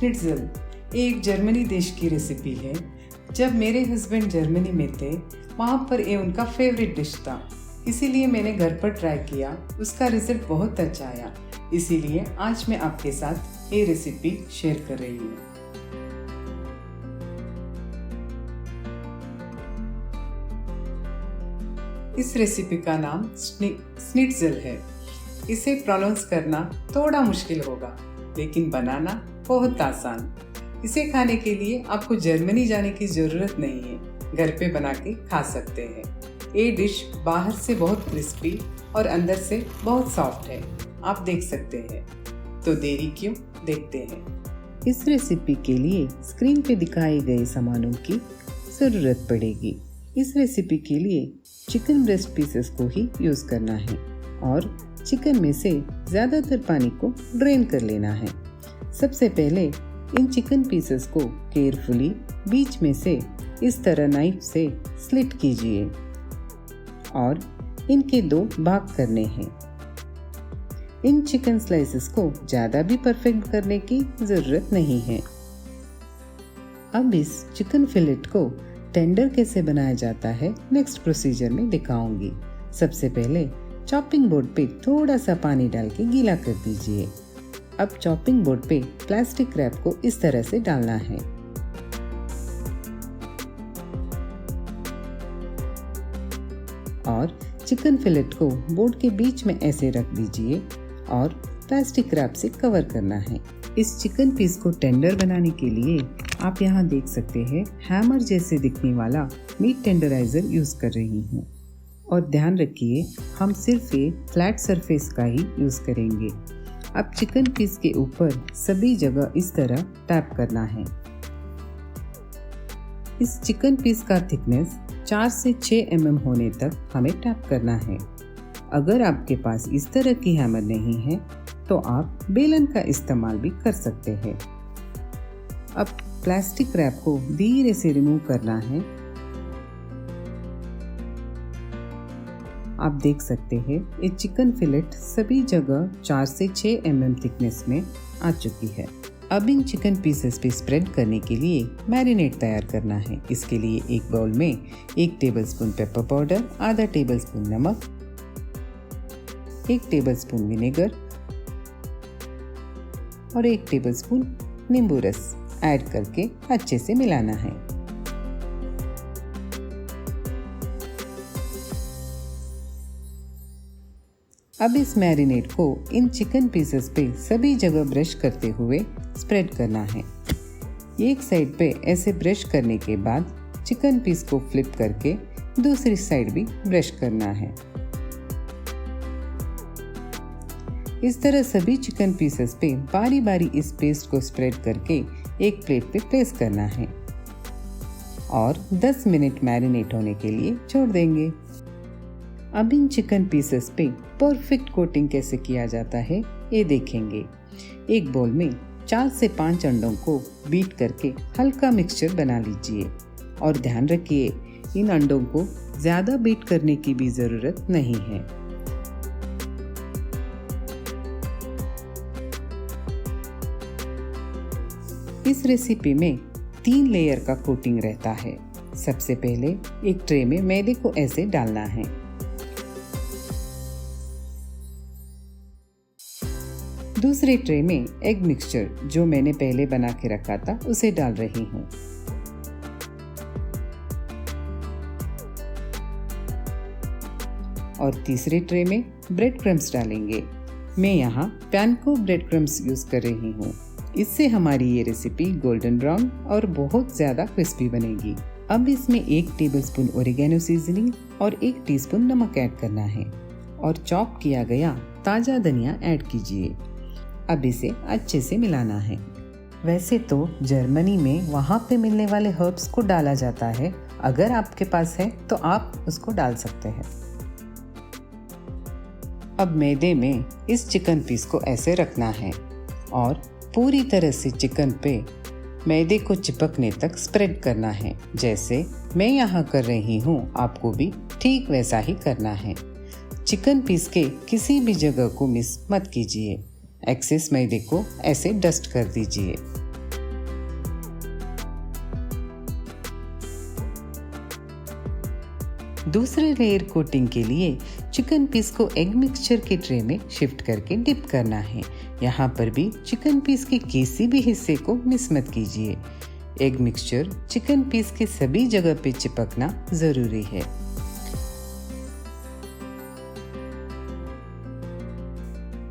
स्निट्ज़ल एक जर्मनी देश की रेसिपी है। जब मेरे हस्बैंड जर्मनी में थे, वहाँ पर ये उनका फेवरेट डिश था, इसीलिए मैंने घर पर ट्राई किया। उसका रिजल्ट बहुत अच्छा आया, इसीलिए आज मैं आपके साथ ये रेसिपी शेयर कर रही हूँ। इस रेसिपी का नाम स्निट्ज़ल है। इसे प्रोनाउंस करना थोड़ा मुश्किल होगा, लेकिन बनाना बहुत आसान। इसे खाने के लिए आपको जर्मनी जाने की ज़रूरत नहीं है, घर पे बना के खा सकते हैं। ये डिश बाहर से बहुत क्रिस्पी और अंदर से बहुत सॉफ्ट है, आप देख सकते हैं। तो देरी क्यों, देखते हैं। इस रेसिपी के लिए स्क्रीन पे दिखाए गए सामानों की ज़रूरत पड़ेगी। इस रेसिपी के लिए चिकन ब्रेस्ट पीसेस को ही यूज़ करना है और चिकन में से ज़्यादातर पानी को ड्रेन कर लेना है। सबसे पहले इन चिकन पीसेस को केयरफुली बीच में से इस तरह नाइफ से स्लिट कीजिए और इनके 2 भाग करने हैं। इन चिकन स्लाइसेस को ज़्यादा भी परफेक्ट करने की ज़रूरत नहीं है। अब इस चिकन फिलेट को टेंडर कैसे बनाया जाता है नेक्स्ट प्रोसीजर में दिखाऊंगी। सबसे पहले चॉपिंग बोर्ड पे थोड़ा सा पानी डाल के गीला कर दीजिए। अब चॉपिंग बोर्ड पे प्लास्टिक रैप को इस तरह से डालना है और चिकन फिलेट को बोर्ड के बीच में ऐसे रख दीजिए और प्लास्टिक रैप से कवर करना है। इस चिकन पीस को टेंडर बनाने के लिए आप यहाँ देख सकते हैं हैमर जैसे दिखने वाला मीट टेंडराइजर यूज़ कर रही हूँ। और ध्यान रखिए, हम सिर्फ एक फ्लैट सरफेस का ही यूज़ करेंगे। अब चिकन पीस के ऊपर सभी जगह इस तरह टैप करना है। इस चिकन पीस का थिकनेस 4 से 6 mm होने तक हमें टैप करना है। अगर आपके पास इस तरह की हैमर नहीं है तो आप बेलन का इस्तेमाल भी कर सकते हैं। अब प्लास्टिक रैप को धीरे से रिमूव करना है। आप देख सकते हैं ये चिकन फिलेट सभी जगह 4 से 6 mm थिकनेस में आ चुकी है। अब इन चिकन पीसेस पे स्प्रेड करने के लिए मैरिनेट तैयार करना है। इसके लिए एक बाउल में 1 टेबलस्पून पेपर पाउडर, आधा टेबलस्पून नमक, 1 टेबलस्पून विनेगर और 1 टेबलस्पून नींबू रस ऐड करके अच्छे से मिलाना है। अब इस मैरिनेट को इन चिकन पीसेस पे सभी जगह ब्रश करते हुए स्प्रेड करना है। एक साइड पे ऐसे ब्रश करने के बाद चिकन पीस को फ्लिप करके दूसरी साइड भी ब्रश करना है। इस तरह सभी चिकन पीसेस पे बारी बारी इस पेस्ट को स्प्रेड करके एक प्लेट पे प्लेस करना है और 10 मिनट मैरिनेट होने के लिए छोड़ देंगे। अब इन चिकन पीसेस पे परफेक्ट कोटिंग कैसे किया जाता है ये देखेंगे। एक बाउल में 4 से 5 अंडों को बीट करके हल्का मिक्सचर बना लीजिए और ध्यान रखिए इन अंडों को ज़्यादा बीट करने की भी ज़रूरत नहीं है। इस रेसिपी में 3 लेयर का कोटिंग रहता है। सबसे पहले एक ट्रे में मैदे को ऐसे डालना है। दूसरे ट्रे में एग मिक्सचर जो मैंने पहले बना के रखा था उसे डाल रही हूँ। और तीसरे ट्रे में ब्रेड क्रम्स डालेंगे। मैं यहाँ पैनको ब्रेड क्रम्स यूज कर रही हूँ। इससे हमारी ये रेसिपी गोल्डन ब्राउन और बहुत ज़्यादा क्रिस्पी बनेगी। अब इसमें 1 टेबलस्पून ओरिगेनो सीजनिंग और 1 टीस्पून नमक ऐड करना है और चॉप किया गया ताज़ा धनिया ऐड कीजिए। अब इसे अच्छे से मिलाना है। वैसे तो जर्मनी में वहाँ पे मिलने वाले हर्ब्स को डाला जाता है, अगर आपके पास है तो आप उसको डाल सकते हैं। अब मैदे में इस चिकन पीस को ऐसे रखना है और पूरी तरह से चिकन पे मैदे को चिपकने तक स्प्रेड करना है। जैसे मैं यहाँ कर रही हूँ, आपको भी ठीक वैसा ही करना है। चिकन पीस के किसी भी जगह को मिस मत कीजिए। एक्सेस मैदे को ऐसे डस्ट कर दीजिए। दूसरे लेयर कोटिंग के लिए चिकन पीस को एग मिक्सचर के ट्रे में शिफ्ट करके डिप करना है। यहाँ पर भी चिकन पीस के किसी भी हिस्से को मिस मत कीजिए। एग मिक्सचर चिकन पीस के सभी जगह पे चिपकना जरूरी है।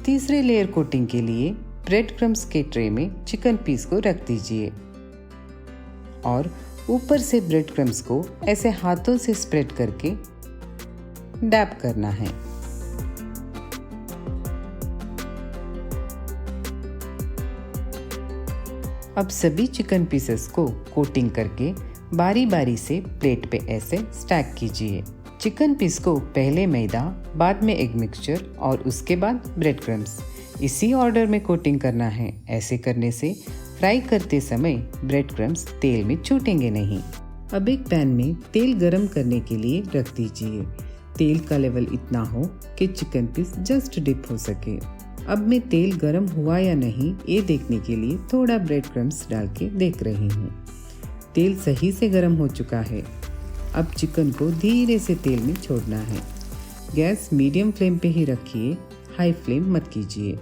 तीसरे लेयर कोटिंग के लिए ब्रेड क्रम्स के ट्रे में चिकन पीस को रख दीजिए और ऊपर से ब्रेड क्रम्स को ऐसे हाथों से स्प्रेड करके डैप करना है। अब सभी चिकन पीसेस को कोटिंग करके बारी बारी से प्लेट पे ऐसे स्टैक कीजिए। चिकन पीस को पहले मैदा, बाद में एग मिक्सचर और उसके बाद ब्रेड क्रम्स, इसी ऑर्डर में कोटिंग करना है। ऐसे करने से फ्राई करते समय ब्रेड क्रम्स तेल में छूटेंगे नहीं। अब एक पैन में तेल गरम करने के लिए रख दीजिए। तेल का लेवल इतना हो कि चिकन पीस जस्ट डिप हो सके। अब मैं तेल गरम हुआ या नहीं ये देखने के लिए थोड़ा ब्रेड क्रम्स डाल के देख रही हूँ। तेल सही से गरम हो चुका है। अब चिकन को धीरे से तेल में छोड़ना है। गैस मीडियम फ्लेम पे ही रखिए, हाई फ्लेम मत कीजिए।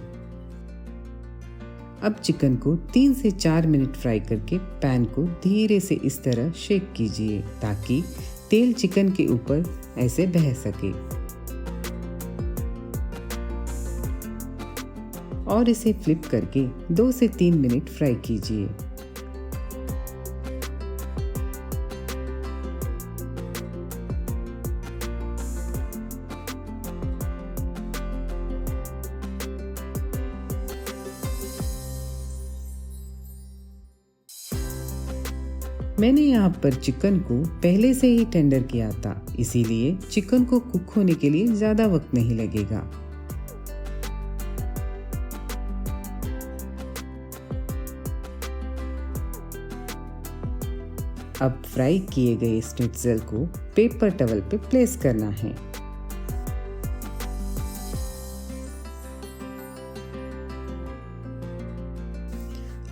अब चिकन को 3 से 4 मिनट फ्राई करके पैन को धीरे से इस तरह शेक कीजिए ताकि तेल चिकन के ऊपर ऐसे बह सके और इसे फ्लिप करके 2 से 3 मिनट फ्राई कीजिए। मैंने यहाँ पर चिकन को पहले से ही टेंडर किया था, इसीलिए चिकन को कुक होने के लिए ज़्यादा वक्त नहीं लगेगा। अब फ्राई किए गए स्निट्ज़ल को पेपर टवल पे प्लेस करना है।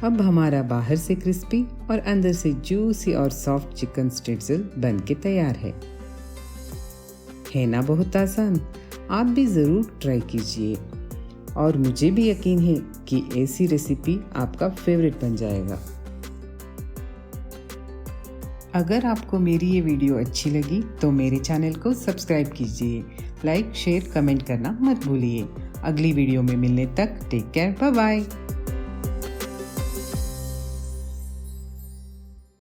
अब हमारा बाहर से क्रिस्पी और अंदर से जूसी और सॉफ्ट चिकन स्निट्ज़ल बन के तैयार है ना बहुत आसान। आप भी ज़रूर ट्राई कीजिए और मुझे भी यकीन है कि ऐसी रेसिपी आपका फेवरेट बन जाएगा। अगर आपको मेरी ये वीडियो अच्छी लगी तो मेरे चैनल को सब्सक्राइब कीजिए, लाइक, शेयर, कमेंट करना मत भूलिए। अगली वीडियो में मिलने तक टेक केयर, बाय बाय।